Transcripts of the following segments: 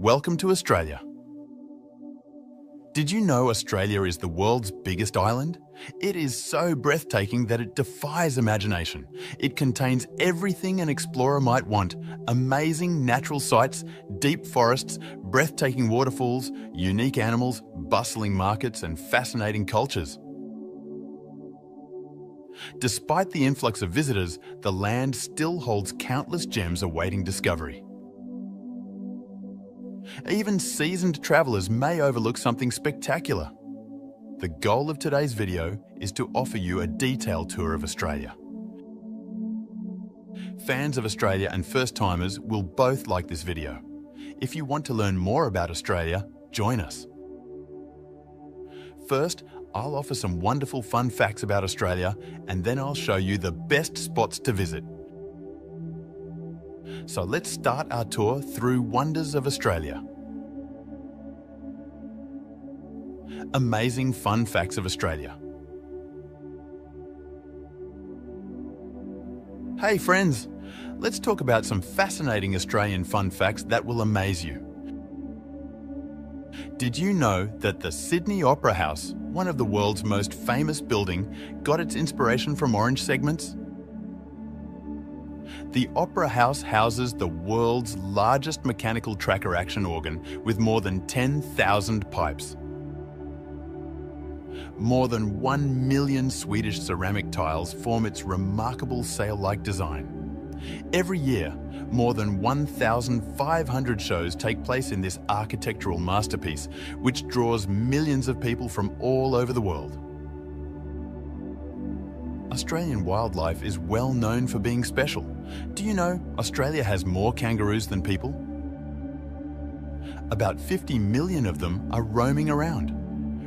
Welcome to Australia. Did you know Australia is the world's biggest island? It is so breathtaking that it defies imagination. It contains everything an explorer might want: amazing natural sights, deep forests, breathtaking waterfalls, unique animals, bustling markets, and fascinating cultures. Despite the influx of visitors, the land still holds countless gems awaiting discovery. Even seasoned travellers may overlook something spectacular. The goal of today's video is to offer you a detailed tour of Australia. Fans of Australia and first-timers will both like this video. If you want to learn more about Australia, join us. First, I'll offer some wonderful fun facts about Australia, and then I'll show you the best spots to visit. So let's start our tour through wonders of Australia. Amazing fun facts of Australia. Hey friends, let's talk about some fascinating Australian fun facts that will amaze you. Did you know that the Sydney Opera House, one of the world's most famous buildings, got its inspiration from orange segments? The Opera House houses the world's largest mechanical tracker action organ with more than 10,000 pipes. More than 1 million Swedish ceramic tiles form its remarkable sail-like design. Every year, more than 1,500 shows take place in this architectural masterpiece, which draws millions of people from all over the world. Australian wildlife is well known for being special. Do you know Australia has more kangaroos than people? About 50 million of them are roaming around.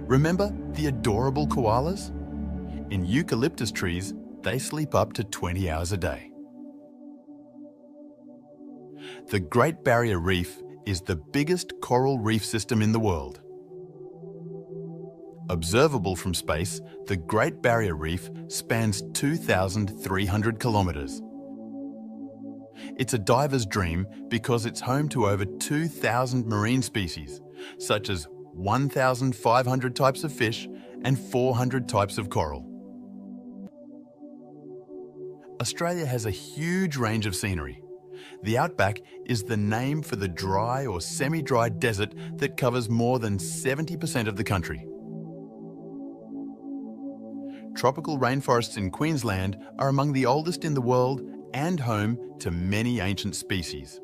Remember the adorable koalas? In eucalyptus trees, they sleep up to 20 hours a day. The Great Barrier Reef is the biggest coral reef system in the world. Observable from space, the Great Barrier Reef spans 2,300 kilometres. It's a diver's dream because it's home to over 2,000 marine species, such as 1,500 types of fish and 400 types of coral. Australia has a huge range of scenery. The outback is the name for the dry or semi-dry desert that covers more than 70% of the country. Tropical rainforests in Queensland are among the oldest in the world and home to many ancient species.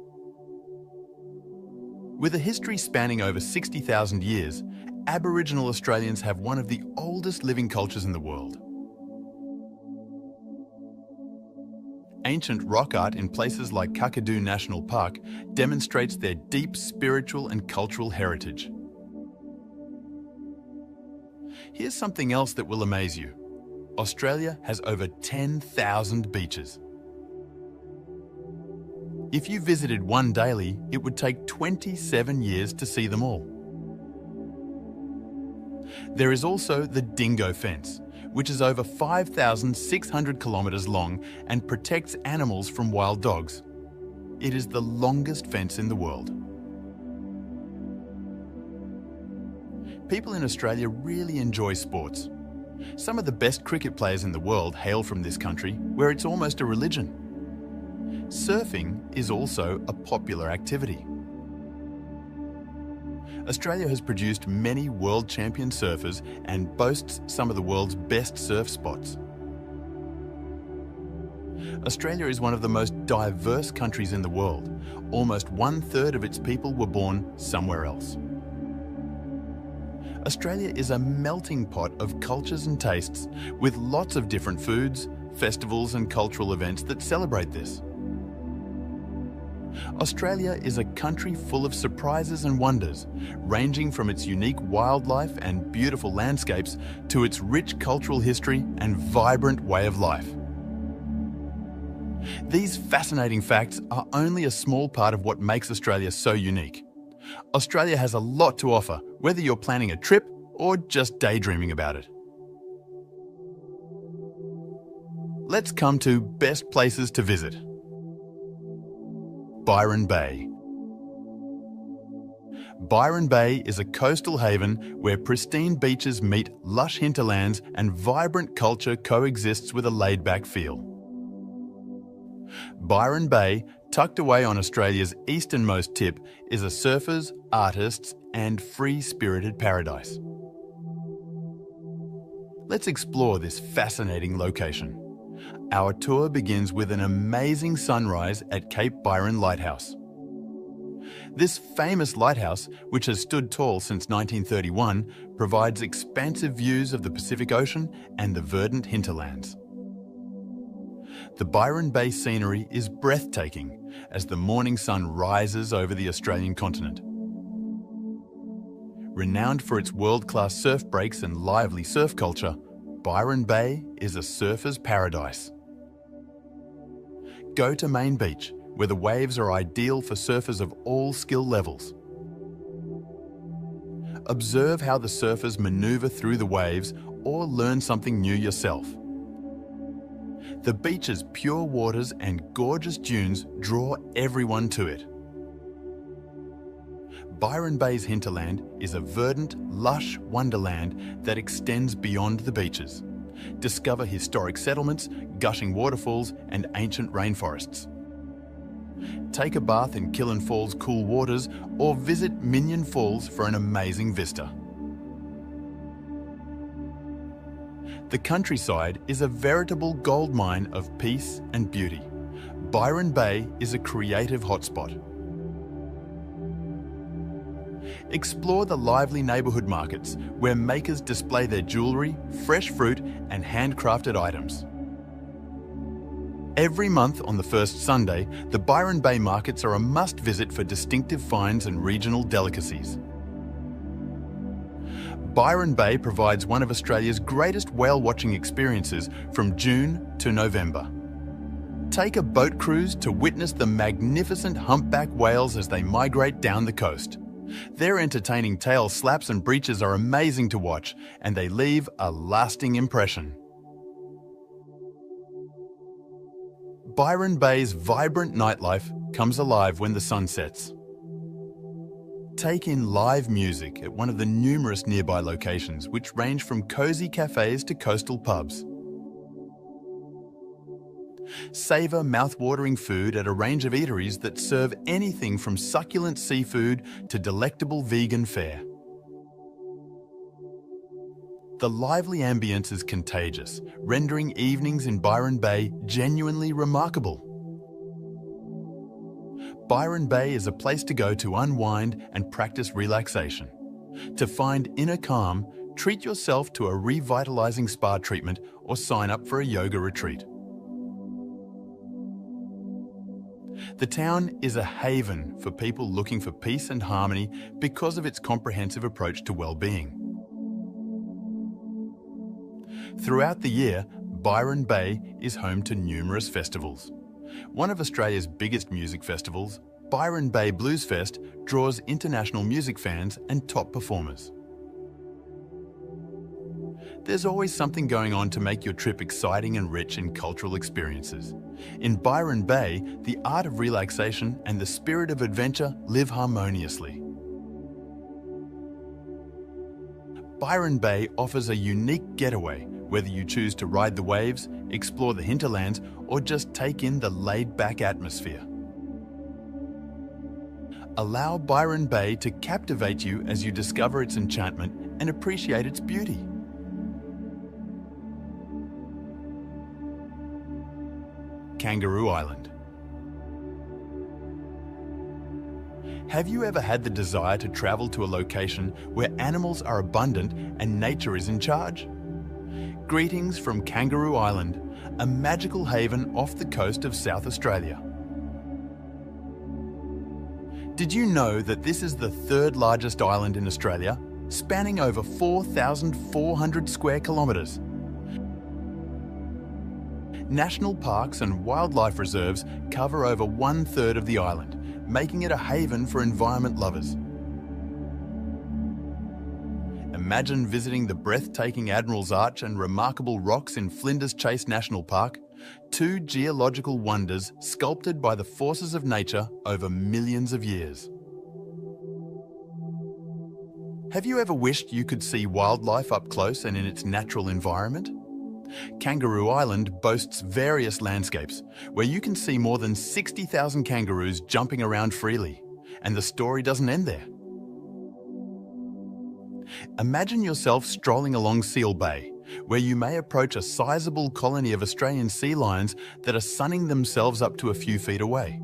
With a history spanning over 60,000 years, Aboriginal Australians have one of the oldest living cultures in the world. Ancient rock art in places like Kakadu National Park demonstrates their deep spiritual and cultural heritage. Here's something else that will amaze you. Australia has over 10,000 beaches. If you visited one daily, it would take 27 years to see them all. There is also the Dingo Fence, which is over 5,600 kilometres long and protects animals from wild dogs. It is the longest fence in the world. People in Australia really enjoy sports. Some of the best cricket players in the world hail from this country, where it's almost a religion. Surfing is also a popular activity. Australia has produced many world champion surfers and boasts some of the world's best surf spots. Australia is one of the most diverse countries in the world. Almost 1/3 of its people were born somewhere else. Australia is a melting pot of cultures and tastes, with lots of different foods, festivals and cultural events that celebrate this. Australia is a country full of surprises and wonders, ranging from its unique wildlife and beautiful landscapes to its rich cultural history and vibrant way of life. These fascinating facts are only a small part of what makes Australia so unique. Australia has a lot to offer, whether you're planning a trip or just daydreaming about it. Let's come to best places to visit. Byron Bay. Byron Bay is a coastal haven where pristine beaches meet lush hinterlands and vibrant culture coexists with a laid-back feel. Byron Bay, tucked away on Australia's easternmost tip, is a surfers', artists' and free-spirited paradise. Let's explore this fascinating location. Our tour begins with an amazing sunrise at Cape Byron Lighthouse. This famous lighthouse, which has stood tall since 1931, provides expansive views of the Pacific Ocean and the verdant hinterlands. The Byron Bay scenery is breathtaking as the morning sun rises over the Australian continent. Renowned for its world-class surf breaks and lively surf culture, Byron Bay is a surfer's paradise. Go to Main Beach, where the waves are ideal for surfers of all skill levels. Observe how the surfers maneuver through the waves or learn something new yourself. The beach's pure waters and gorgeous dunes draw everyone to it. Byron Bay's hinterland is a verdant, lush wonderland that extends beyond the beaches. Discover historic settlements, gushing waterfalls and ancient rainforests. Take a bath in Killen Falls' cool waters or visit Minion Falls for an amazing vista. The countryside is a veritable goldmine of peace and beauty. Byron Bay is a creative hotspot. Explore the lively neighbourhood markets where makers display their jewellery, fresh fruit and handcrafted items. Every month on the first Sunday, the Byron Bay markets are a must-visit for distinctive finds and regional delicacies. Byron Bay provides one of Australia's greatest whale-watching experiences from June to November. Take a boat cruise to witness the magnificent humpback whales as they migrate down the coast. Their entertaining tail slaps and breaches are amazing to watch, and they leave a lasting impression. Byron Bay's vibrant nightlife comes alive when the sun sets. Take in live music at one of the numerous nearby locations, which range from cosy cafes to coastal pubs. Savour mouth-watering food at a range of eateries that serve anything from succulent seafood to delectable vegan fare. The lively ambience is contagious, rendering evenings in Byron Bay genuinely remarkable. Byron Bay is a place to go to unwind and practice relaxation. To find inner calm, treat yourself to a revitalising spa treatment or sign up for a yoga retreat. The town is a haven for people looking for peace and harmony because of its comprehensive approach to well-being. Throughout the year, Byron Bay is home to numerous festivals. One of Australia's biggest music festivals, Byron Bay Blues Fest, draws international music fans and top performers. There's always something going on to make your trip exciting and rich in cultural experiences. In Byron Bay, the art of relaxation and the spirit of adventure live harmoniously. Byron Bay offers a unique getaway, whether you choose to ride the waves, explore the hinterlands, or just take in the laid-back atmosphere. Allow Byron Bay to captivate you as you discover its enchantment and appreciate its beauty. Kangaroo Island. Have you ever had the desire to travel to a location where animals are abundant and nature is in charge? Greetings from Kangaroo Island, a magical haven off the coast of South Australia. Did you know that this is the third largest island in Australia, spanning over 4,400 square kilometres? National parks and wildlife reserves cover over 1/3 of the island, making it a haven for environment lovers. Imagine visiting the breathtaking Admiral's Arch and remarkable rocks in Flinders Chase National Park, two geological wonders sculpted by the forces of nature over millions of years. Have you ever wished you could see wildlife up close and in its natural environment? Kangaroo Island boasts various landscapes where you can see more than 60,000 kangaroos jumping around freely, and the story doesn't end there. Imagine yourself strolling along Seal Bay, where you may approach a sizable colony of Australian sea lions that are sunning themselves up to a few feet away.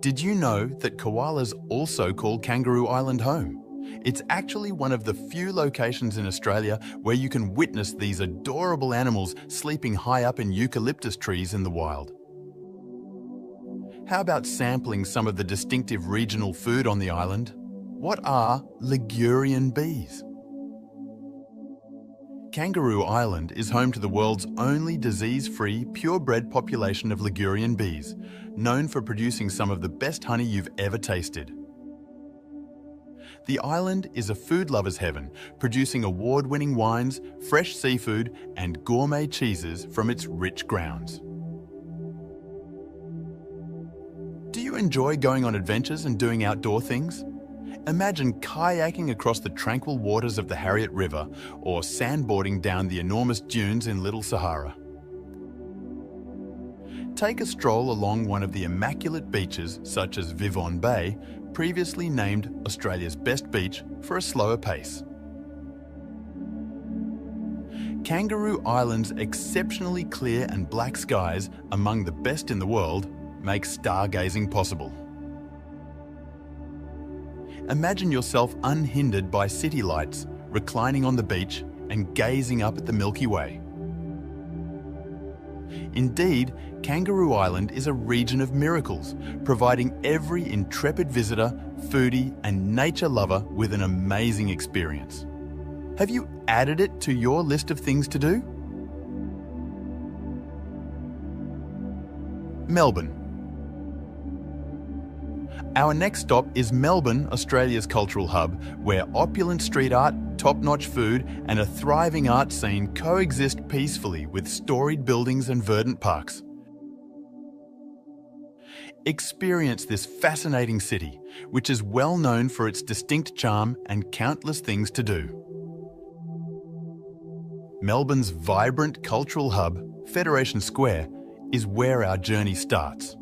Did you know that koalas also call Kangaroo Island home? It's actually one of the few locations in Australia where you can witness these adorable animals sleeping high up in eucalyptus trees in the wild. How about sampling some of the distinctive regional food on the island? What are Ligurian bees? Kangaroo Island is home to the world's only disease-free, purebred population of Ligurian bees, known for producing some of the best honey you've ever tasted. The island is a food lover's heaven, producing award-winning wines, fresh seafood, and gourmet cheeses from its rich grounds. Do you enjoy going on adventures and doing outdoor things? Imagine kayaking across the tranquil waters of the Harriet River or sandboarding down the enormous dunes in Little Sahara. Take a stroll along one of the immaculate beaches such as Vivonne Bay, previously named Australia's best beach, for a slower pace. Kangaroo Island's exceptionally clear and black skies, among the best in the world, make stargazing possible. Imagine yourself unhindered by city lights, reclining on the beach and gazing up at the Milky Way. Indeed, Kangaroo Island is a region of miracles, providing every intrepid visitor, foodie, and nature lover with an amazing experience. Have you added it to your list of things to do? Melbourne. Our next stop is Melbourne, Australia's cultural hub, where opulent street art, top-notch food, and a thriving art scene coexist peacefully with storied buildings and verdant parks. Experience this fascinating city, which is well known for its distinct charm and countless things to do. Melbourne's vibrant cultural hub, Federation Square, is where our journey starts.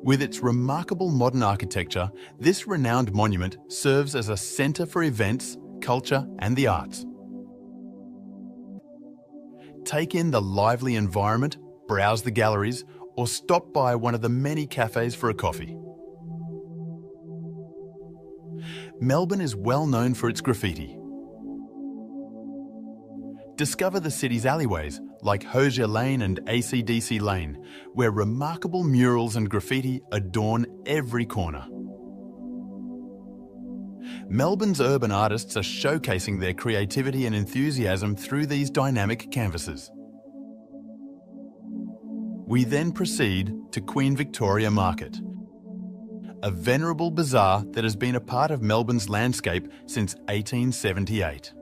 With its remarkable modern architecture, this renowned monument serves as a centre for events, culture, and the arts. Take in the lively environment, browse the galleries, or stop by one of the many cafes for a coffee. Melbourne is well known for its graffiti. Discover the city's alleyways, like Hosier Lane and AC/DC Lane, where remarkable murals and graffiti adorn every corner. Melbourne's urban artists are showcasing their creativity and enthusiasm through these dynamic canvases. We then proceed to Queen Victoria Market, a venerable bazaar that has been a part of Melbourne's landscape since 1878.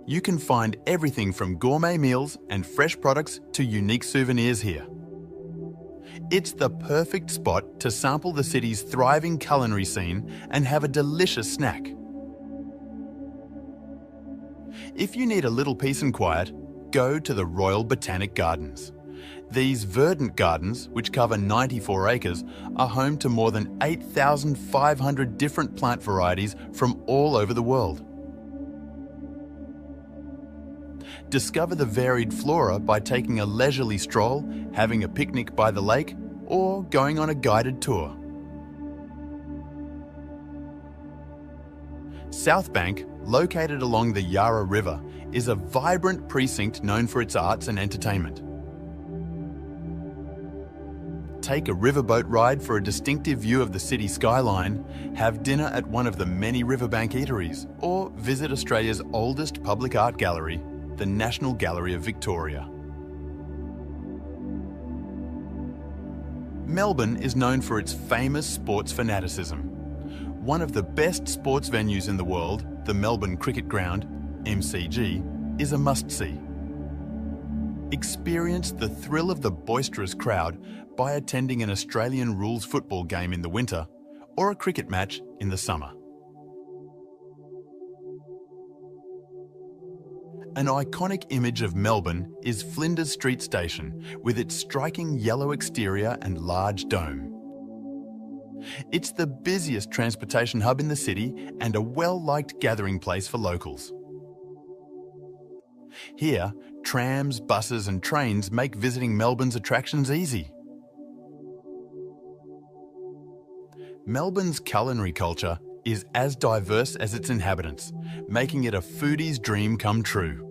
You can find everything from gourmet meals and fresh products to unique souvenirs here. It's the perfect spot to sample the city's thriving culinary scene and have a delicious snack. If you need a little peace and quiet, go to the Royal Botanic Gardens. These verdant gardens, which cover 94 acres, are home to more than 8,500 different plant varieties from all over the world. Discover the varied flora by taking a leisurely stroll, having a picnic by the lake, or going on a guided tour. Southbank, located along the Yarra River, is a vibrant precinct known for its arts and entertainment. Take a riverboat ride for a distinctive view of the city skyline, have dinner at one of the many riverbank eateries, or visit Australia's oldest public art gallery, the National Gallery of Victoria. Melbourne is known for its famous sports fanaticism. One of the best sports venues in the world, the Melbourne Cricket Ground, MCG, is a must-see. Experience the thrill of the boisterous crowd by attending an Australian rules football game in the winter, or a cricket match in the summer. An iconic image of Melbourne is Flinders Street Station, with its striking yellow exterior and large dome. It's the busiest transportation hub in the city and a well-liked gathering place for locals. Here, trams, buses and trains make visiting Melbourne's attractions easy. Melbourne's culinary culture is as diverse as its inhabitants, making it a foodie's dream come true.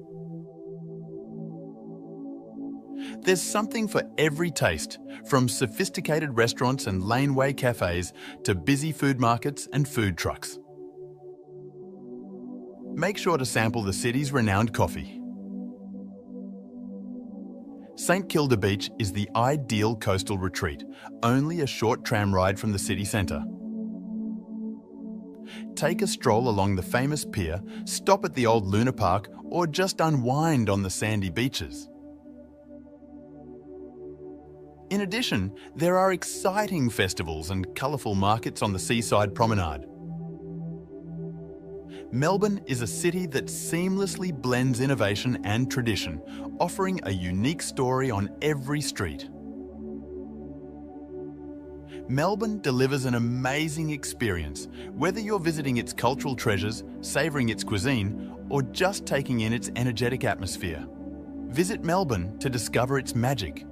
There's something for every taste, from sophisticated restaurants and laneway cafes to busy food markets and food trucks. Make sure to sample the city's renowned coffee. St Kilda Beach is the ideal coastal retreat, only a short tram ride from the city centre. Take a stroll along the famous pier, stop at the old Luna Park, or just unwind on the sandy beaches. In addition, there are exciting festivals and colourful markets on the seaside promenade. Melbourne is a city that seamlessly blends innovation and tradition, offering a unique story on every street. Melbourne delivers an amazing experience, whether you're visiting its cultural treasures, savouring its cuisine, or just taking in its energetic atmosphere. Visit Melbourne to discover its magic.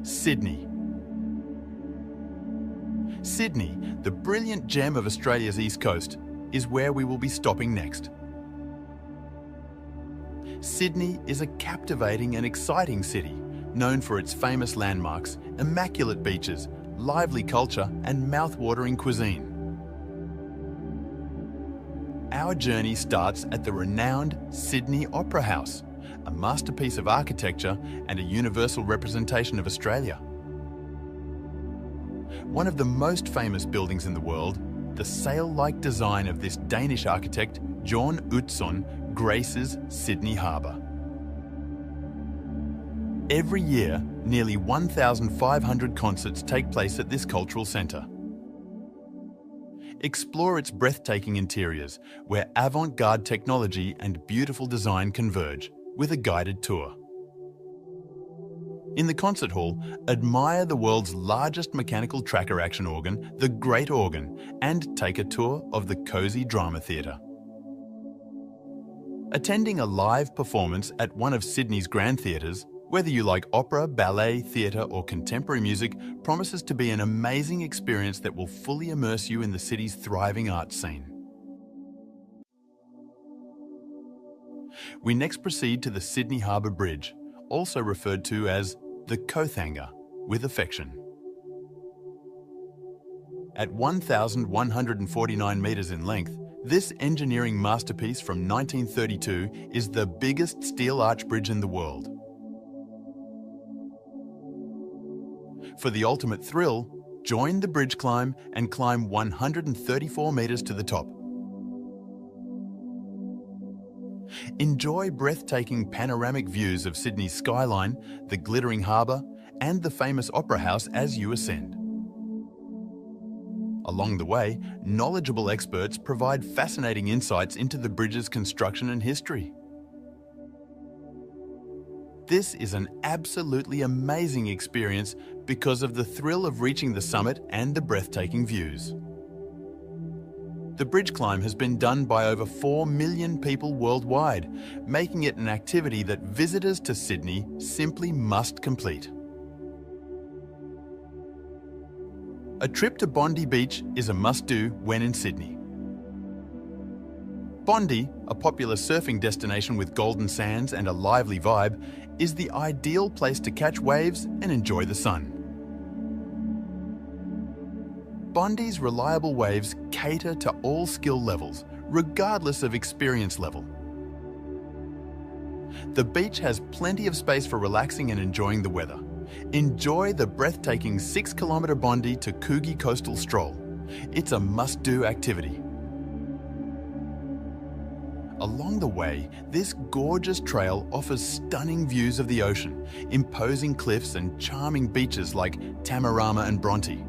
Sydney. Sydney, the brilliant gem of Australia's east coast, is where we will be stopping next. Sydney is a captivating and exciting city, known for its famous landmarks, immaculate beaches, lively culture and mouth-watering cuisine. Our journey starts at the renowned Sydney Opera House, a masterpiece of architecture and a universal representation of Australia. One of the most famous buildings in the world, the sail-like design of this Danish architect, John Utzon, graces Sydney Harbour. Every year, nearly 1,500 concerts take place at this cultural centre. Explore its breathtaking interiors, where avant-garde technology and beautiful design converge, with a guided tour. In the concert hall, admire the world's largest mechanical tracker action organ, the Great Organ, and take a tour of the Cosy Drama Theatre. Attending a live performance at one of Sydney's grand theatres, whether you like opera, ballet, theatre or contemporary music, promises to be an amazing experience that will fully immerse you in the city's thriving arts scene. We next proceed to the Sydney Harbour Bridge, also referred to as the Kothanga, with affection. At 1,149 metres in length, this engineering masterpiece from 1932 is the biggest steel arch bridge in the world. For the ultimate thrill, join the bridge climb and climb 134 metres to the top. Enjoy breathtaking panoramic views of Sydney's skyline, the glittering harbour, and the famous Opera House as you ascend. Along the way, knowledgeable experts provide fascinating insights into the bridge's construction and history. This is an absolutely amazing experience because of the thrill of reaching the summit and the breathtaking views. The bridge climb has been done by over 4 million people worldwide, making it an activity that visitors to Sydney simply must complete. A trip to Bondi Beach is a must-do when in Sydney. Bondi, a popular surfing destination with golden sands and a lively vibe, is the ideal place to catch waves and enjoy the sun. Bondi's reliable waves cater to all skill levels, regardless of experience level. The beach has plenty of space for relaxing and enjoying the weather. Enjoy the breathtaking 6-kilometre Bondi to Coogee coastal stroll. It's a must-do activity. Along the way, this gorgeous trail offers stunning views of the ocean, imposing cliffs and charming beaches like Tamarama and Bronte.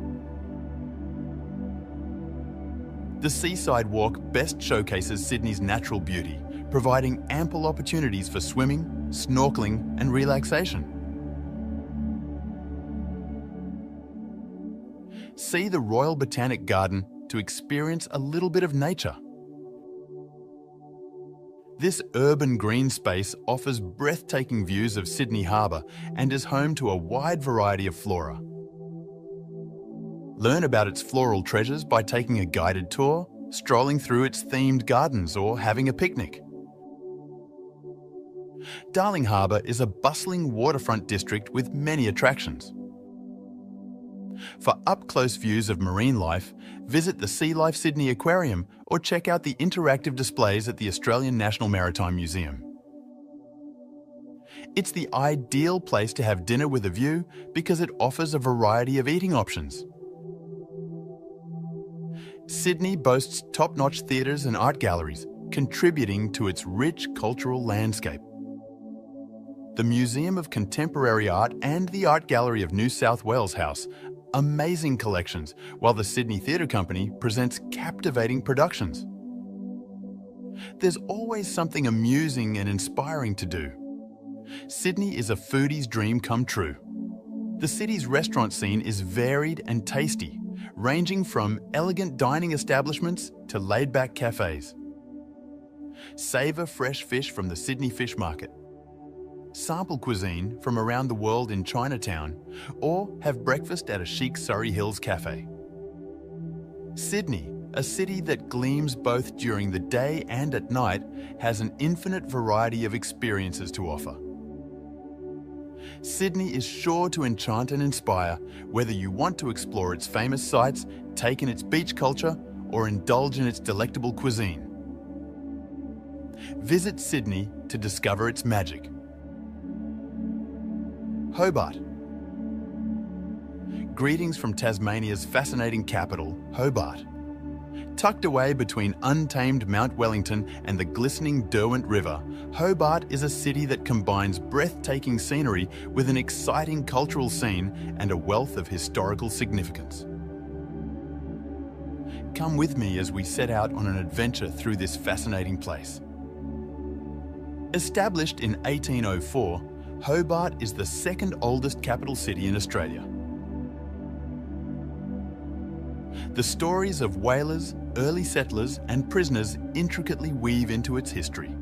The Seaside Walk best showcases Sydney's natural beauty, providing ample opportunities for swimming, snorkeling and relaxation. See the Royal Botanic Garden to experience a little bit of nature. This urban green space offers breathtaking views of Sydney Harbour and is home to a wide variety of flora. Learn about its floral treasures by taking a guided tour, strolling through its themed gardens or having a picnic. Darling Harbour is a bustling waterfront district with many attractions. For up-close views of marine life, visit the Sea Life Sydney Aquarium or check out the interactive displays at the Australian National Maritime Museum. It's the ideal place to have dinner with a view because it offers a variety of eating options. Sydney boasts top-notch theatres and art galleries, contributing to its rich cultural landscape. The Museum of Contemporary Art and the Art Gallery of New South Wales house amazing collections, while the Sydney Theatre Company presents captivating productions. There's always something amusing and inspiring to do. Sydney is a foodie's dream come true. The city's restaurant scene is varied and tasty, ranging from elegant dining establishments to laid-back cafes. Savour fresh fish from the Sydney Fish Market. Sample cuisine from around the world in Chinatown, or have breakfast at a chic Surrey Hills cafe. Sydney, a city that gleams both during the day and at night, has an infinite variety of experiences to offer. Sydney is sure to enchant and inspire, whether you want to explore its famous sites, take in its beach culture, or indulge in its delectable cuisine. Visit Sydney to discover its magic. Hobart. Greetings from Tasmania's fascinating capital, Hobart. Tucked away between untamed Mount Wellington and the glistening Derwent River, Hobart is a city that combines breathtaking scenery with an exciting cultural scene and a wealth of historical significance. Come with me as we set out on an adventure through this fascinating place. Established in 1804, Hobart is the second oldest capital city in Australia. The stories of whalers, early settlers and prisoners intricately weave into its history.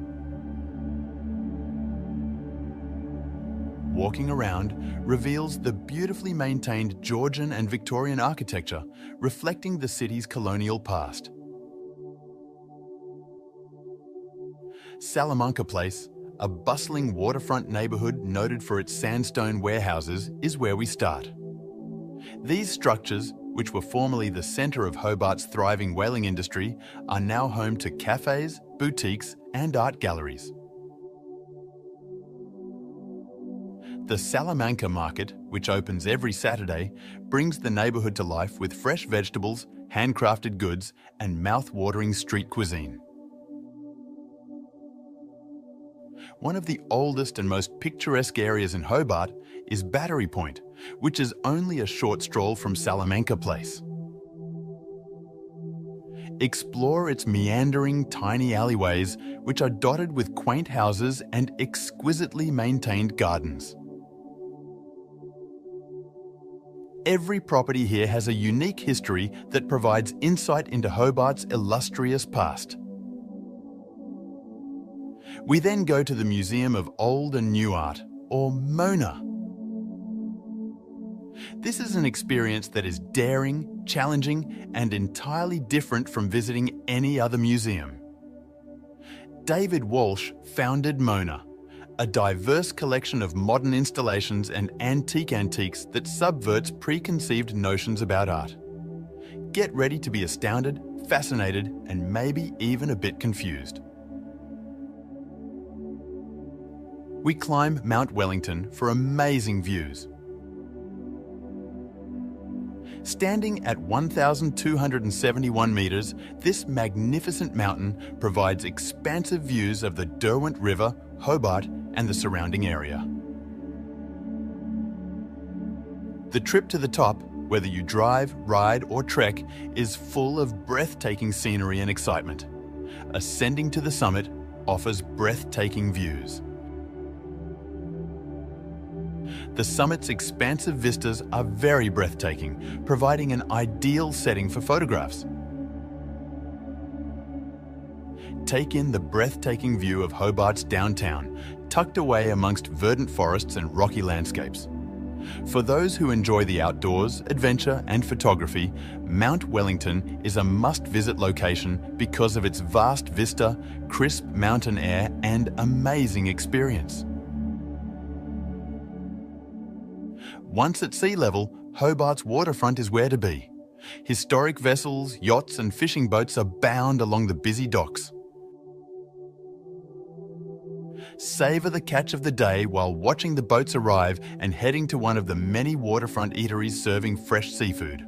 Walking around reveals the beautifully maintained Georgian and Victorian architecture, reflecting the city's colonial past. Salamanca Place, a bustling waterfront neighbourhood noted for its sandstone warehouses, is where we start. These structures, which were formerly the centre of Hobart's thriving whaling industry, are now home to cafes, boutiques and art galleries. The Salamanca Market, which opens every Saturday, brings the neighbourhood to life with fresh vegetables, handcrafted goods and mouth-watering street cuisine. One of the oldest and most picturesque areas in Hobart is Battery Point, which is only a short stroll from Salamanca Place. Explore its meandering tiny alleyways, which are dotted with quaint houses and exquisitely maintained gardens. Every property here has a unique history that provides insight into Hobart's illustrious past. We then go to the Museum of Old and New Art, or MONA. This is an experience that is daring, challenging, and entirely different from visiting any other museum. David Walsh founded MONA, a diverse collection of modern installations and antiques that subverts preconceived notions about art. Get ready to be astounded, fascinated, and maybe even a bit confused. We climb Mount Wellington for amazing views. Standing at 1,271 metres, this magnificent mountain provides expansive views of the Derwent River, Hobart and the surrounding area. The trip to the top, whether you drive, ride or trek, is full of breathtaking scenery and excitement. Ascending to the summit offers breathtaking views. The summit's expansive vistas are very breathtaking, providing an ideal setting for photographs. Take in the breathtaking view of Hobart's downtown, tucked away amongst verdant forests and rocky landscapes. For those who enjoy the outdoors, adventure and photography, Mount Wellington is a must-visit location because of its vast vista, crisp mountain air and amazing experience. Once at sea level, Hobart's waterfront is where to be. Historic vessels, yachts and fishing boats abound along the busy docks. Savour the catch of the day while watching the boats arrive and heading to one of the many waterfront eateries serving fresh seafood.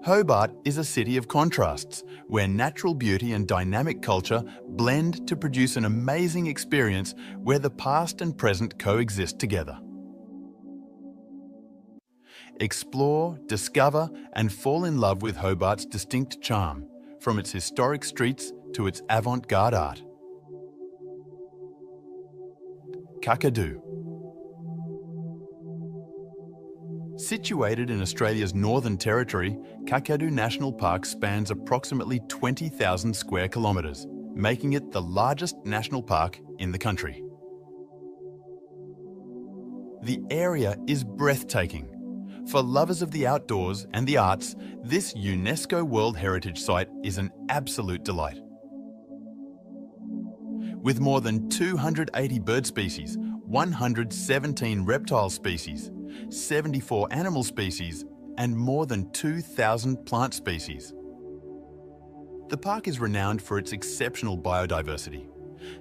Hobart is a city of contrasts, where natural beauty and dynamic culture blend to produce an amazing experience where the past and present coexist together. Explore, discover and fall in love with Hobart's distinct charm, from its historic streets to its avant-garde art. Kakadu. Situated in Australia's Northern Territory, Kakadu National Park spans approximately 20,000 square kilometres, making it the largest national park in the country. The area is breathtaking. For lovers of the outdoors and the arts, this UNESCO World Heritage Site is an absolute delight. With more than 280 bird species, 117 reptile species, 74 animal species, and more than 2,000 plant species. The park is renowned for its exceptional biodiversity.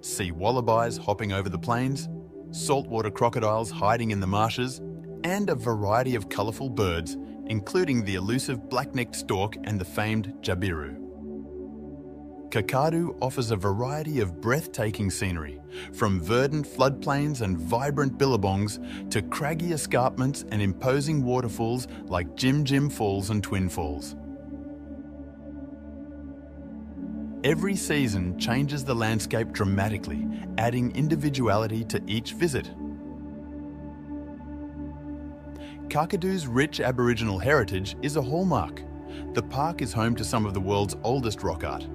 Sea wallabies hopping over the plains, saltwater crocodiles hiding in the marshes, and a variety of colourful birds, including the elusive black-necked stork and the famed jabiru. Kakadu offers a variety of breathtaking scenery, from verdant floodplains and vibrant billabongs to craggy escarpments and imposing waterfalls like Jim Jim Falls and Twin Falls. Every season changes the landscape dramatically, adding individuality to each visit. Kakadu's rich Aboriginal heritage is a hallmark. The park is home to some of the world's oldest rock art.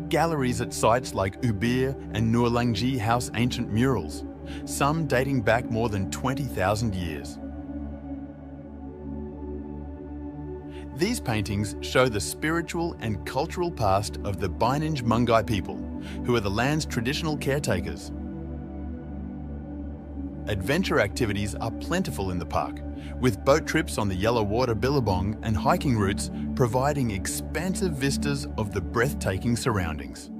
Galleries at sites like Ubir and Noorlangji house ancient murals, some dating back more than 20,000 years. These paintings show the spiritual and cultural past of the Baininj Mungai people, who are the land's traditional caretakers. Adventure activities are plentiful in the park, with boat trips on the Yellow Water Billabong and hiking routes providing expansive vistas of the breathtaking surroundings.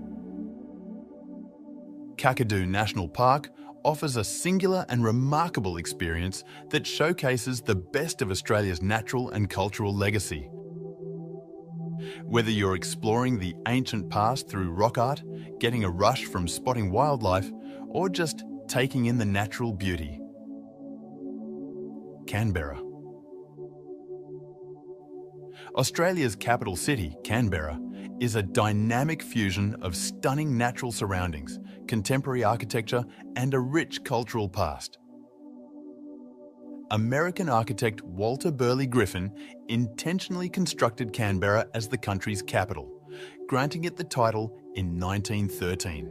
Kakadu National Park offers a singular and remarkable experience that showcases the best of Australia's natural and cultural legacy. Whether you're exploring the ancient past through rock art, getting a rush from spotting wildlife, or just taking in the natural beauty. Canberra. Australia's capital city, Canberra, is a dynamic fusion of stunning natural surroundings, contemporary architecture, and a rich cultural past. American architect Walter Burley Griffin intentionally constructed Canberra as the country's capital, granting it the title in 1913.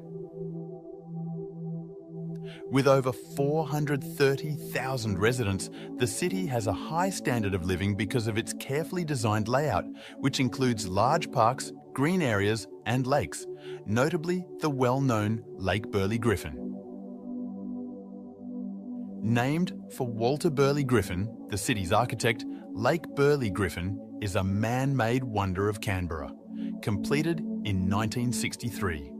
With over 430,000 residents, the city has a high standard of living because of its carefully designed layout, which includes large parks, green areas and lakes, notably the well-known Lake Burley Griffin. Named for Walter Burley Griffin, the city's architect, Lake Burley Griffin is a man-made wonder of Canberra, completed in 1963.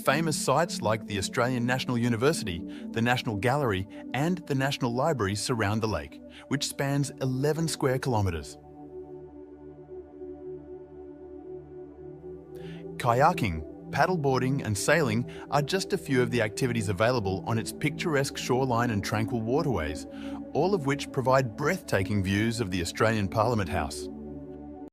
Famous sites like the Australian National University, the National Gallery and the National Library surround the lake, which spans 11 square kilometres. Kayaking paddleboarding and sailing are just a few of the activities available on its picturesque shoreline and tranquil waterways, all of which provide breathtaking views of the Australian Parliament House.